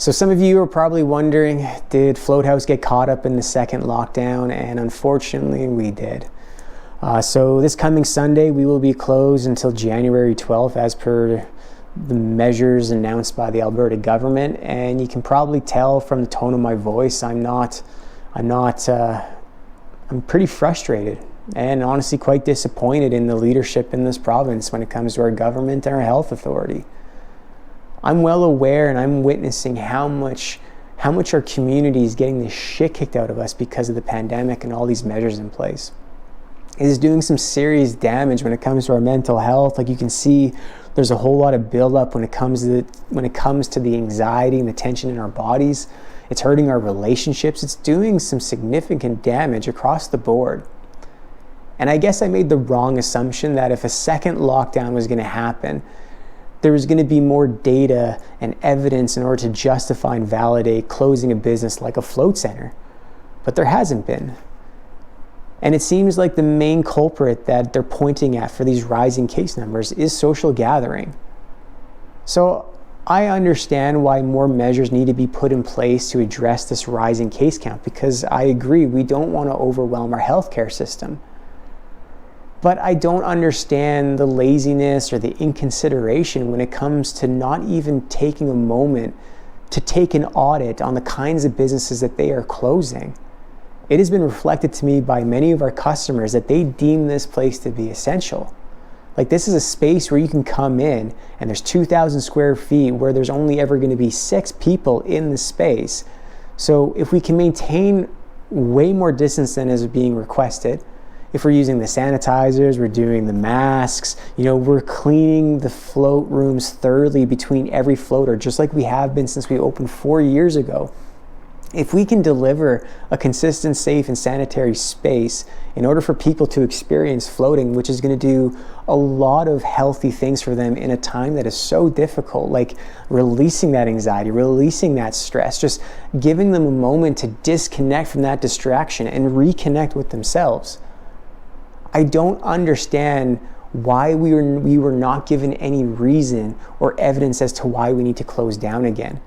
So some of you are probably wondering, did Float House get caught up in the second lockdown? And unfortunately, we did. So this coming Sunday, we will be closed until January 12th, as per the measures announced by the Alberta government. And you can probably tell from the tone of my voice, I'm pretty frustrated and honestly quite disappointed in the leadership in this province when it comes to our government and our health authority. I'm well aware and I'm witnessing how much our community is getting the shit kicked out of us because of the pandemic and all these measures in place. It is doing some serious damage when it comes to our mental health. Like you can see, there's a whole lot of buildup when it comes to the anxiety and the tension in our bodies. It's hurting our relationships. It's doing some significant damage across the board. And I guess I made the wrong assumption that if a second lockdown was going to happen, there was going to be more data and evidence in order to justify and validate closing a business like a float center. But there hasn't been. And it seems like the main culprit that they're pointing at for these rising case numbers is social gathering. So I understand why more measures need to be put in place to address this rising case count, because I agree we don't want to overwhelm our healthcare system. But I don't understand the laziness or the inconsideration when it comes to not even taking a moment to take an audit on the kinds of businesses that they are closing. It has been reflected to me by many of our customers that they deem this place to be essential. Like, this is a space where you can come in and there's 2,000 square feet where there's only ever going to be 6 people in the space. So if we can maintain way more distance than is being requested, if we're using the sanitizers, we're doing the masks, we're cleaning the float rooms thoroughly between every floater, just like we have been since we opened 4 years ago. If we can deliver a consistent, safe, and sanitary space in order for people to experience floating, which is going to do a lot of healthy things for them in a time that is so difficult, like releasing that anxiety, releasing that stress, just giving them a moment to disconnect from that distraction and reconnect with themselves. I don't understand why we were not given any reason or evidence as to why we need to close down again.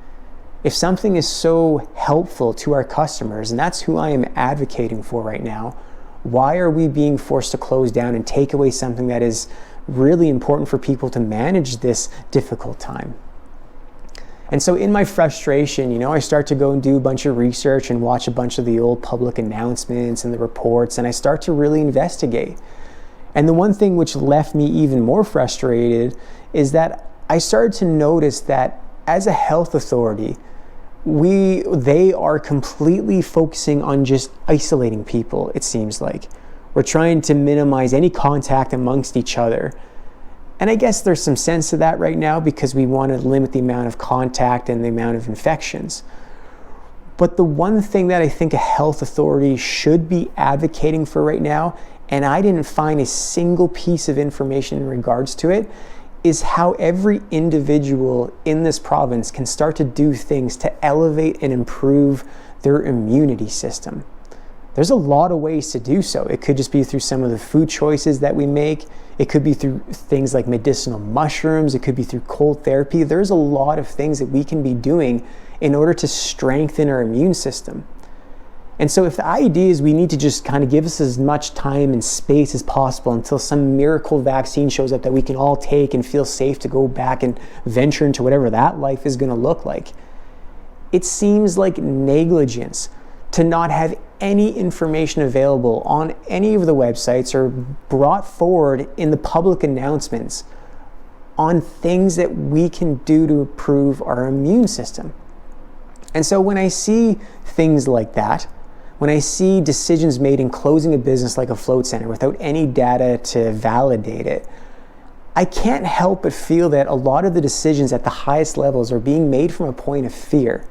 If something is so helpful to our customers, and that's who I am advocating for right now, why are we being forced to close down and take away something that is really important for people to manage this difficult time? And so in my frustration, I start to go and do a bunch of research and watch a bunch of the old public announcements and the reports, and I start to really investigate. And the one thing which left me even more frustrated is that I started to notice that as a health authority, they are completely focusing on just isolating people, it seems like. We're trying to minimize any contact amongst each other. And I guess there's some sense to that right now because we want to limit the amount of contact and the amount of infections. But the one thing that I think a health authority should be advocating for right now, and I didn't find a single piece of information in regards to it, is how every individual in this province can start to do things to elevate and improve their immunity system. There's a lot of ways to do so. It could just be through some of the food choices that we make. It could be through things like medicinal mushrooms. It could be through cold therapy. There's a lot of things that we can be doing in order to strengthen our immune system. And so if the idea is we need to just kind of give us as much time and space as possible until some miracle vaccine shows up that we can all take and feel safe to go back and venture into whatever that life is going to look like, it seems like negligence to not have any information available on any of the websites or brought forward in the public announcements on things that we can do to improve our immune system. And so when I see things like that, when I see decisions made in closing a business like a float center without any data to validate it, I can't help but feel that a lot of the decisions at the highest levels are being made from a point of fear.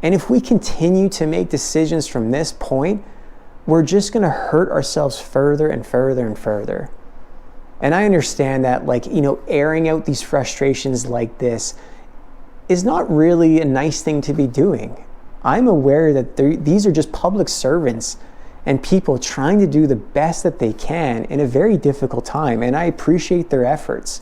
And if we continue to make decisions from this point, we're just going to hurt ourselves further and further and further. And I understand that, airing out these frustrations like this is not really a nice thing to be doing. I'm aware that these are just public servants and people trying to do the best that they can in a very difficult time, and I appreciate their efforts.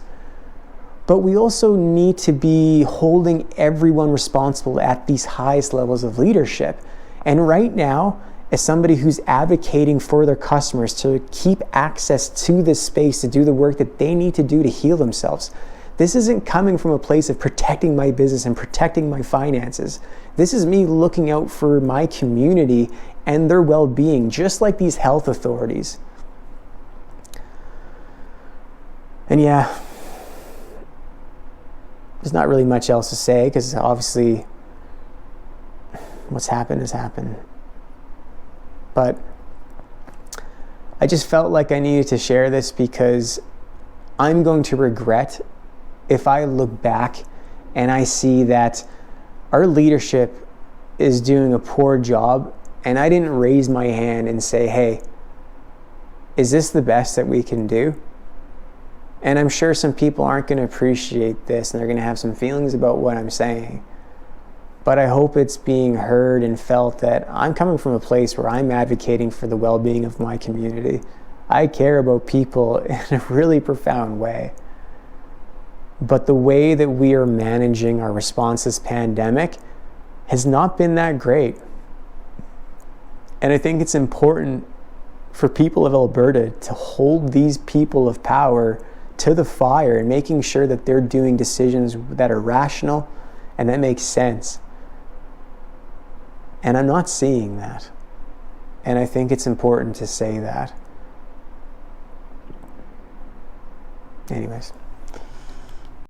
But we also need to be holding everyone responsible at these highest levels of leadership. And right now, as somebody who's advocating for their customers to keep access to this space to do the work that they need to do to heal themselves, this isn't coming from a place of protecting my business and protecting my finances. This is me looking out for my community and their well-being, just like these health authorities. And yeah, there's not really much else to say, because obviously what's happened has happened. But I just felt like I needed to share this, because I'm going to regret if I look back and I see that our leadership is doing a poor job and I didn't raise my hand and say, hey, is this the best that we can do? And I'm sure some people aren't going to appreciate this and they're going to have some feelings about what I'm saying. But I hope it's being heard and felt that I'm coming from a place where I'm advocating for the well-being of my community. I care about people in a really profound way. But the way that we are managing our response to this pandemic has not been that great. And I think it's important for people of Alberta to hold these people of power to the fire and making sure that they're doing decisions that are rational and that make sense. And I'm not seeing that. And I think it's important to say that. Anyways.